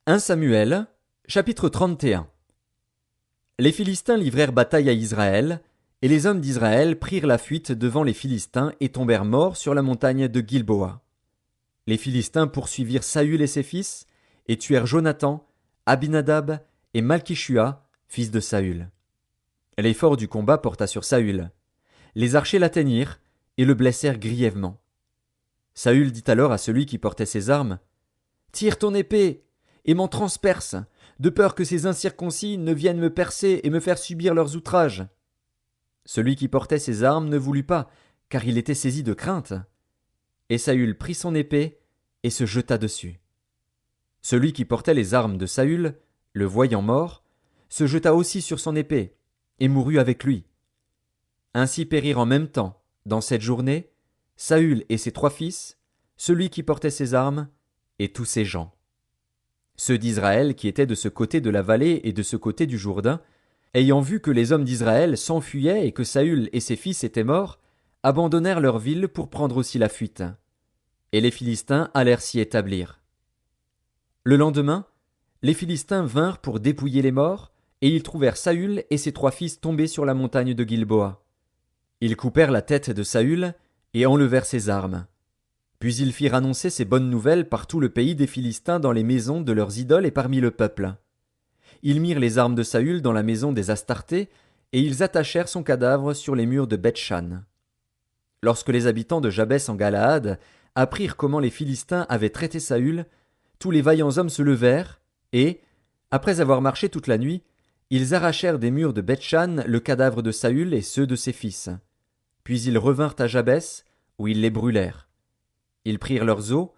1 Samuel, chapitre 31. Les Philistins livrèrent bataille à Israël, et les hommes d'Israël prirent la fuite devant les Philistins et tombèrent morts sur la montagne de Gilboa. Les Philistins poursuivirent Saül et ses fils, et tuèrent Jonathan, Abinadab et Malchishua, fils de Saül. L'effort du combat porta sur Saül. Les archers l'atteignirent, et le blessèrent grièvement. Saül dit alors à celui qui portait ses armes, « Tire ton épée, et m'en transperce, de peur que ces incirconcis ne viennent me percer et me faire subir leurs outrages. » Celui qui portait ses armes ne voulut pas, car il était saisi de crainte. Et Saül prit son épée et se jeta dessus. Celui qui portait les armes de Saül, le voyant mort, se jeta aussi sur son épée, et mourut avec lui. Ainsi périrent en même temps, dans cette journée, Saül et ses 3 fils, celui qui portait ses armes, et tous ses gens. Ceux d'Israël qui étaient de ce côté de la vallée et de ce côté du Jourdain, ayant vu que les hommes d'Israël s'enfuyaient et que Saül et ses fils étaient morts, abandonnèrent leur ville pour prendre aussi la fuite. Et les Philistins allèrent s'y établir. Le lendemain, les Philistins vinrent pour dépouiller les morts, et ils trouvèrent Saül et ses 3 fils tombés sur la montagne de Gilboa. Ils coupèrent la tête de Saül et enlevèrent ses armes. Puis ils firent annoncer ces bonnes nouvelles par tout le pays des Philistins dans les maisons de leurs idoles et parmi le peuple. Ils mirent les armes de Saül dans la maison des Astartés, et ils attachèrent son cadavre sur les murs de Beth-Shan. Lorsque les habitants de Jabès en Galaad apprirent comment les Philistins avaient traité Saül, tous les vaillants hommes se levèrent, et, après avoir marché toute la nuit, ils arrachèrent des murs de Beth-Shan le cadavre de Saül et ceux de ses fils. Puis ils revinrent à Jabès, où ils les brûlèrent. Ils prirent leurs os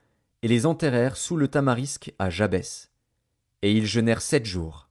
et les enterrèrent sous le tamarisk à Jabès. Et ils jeûnèrent 7 jours.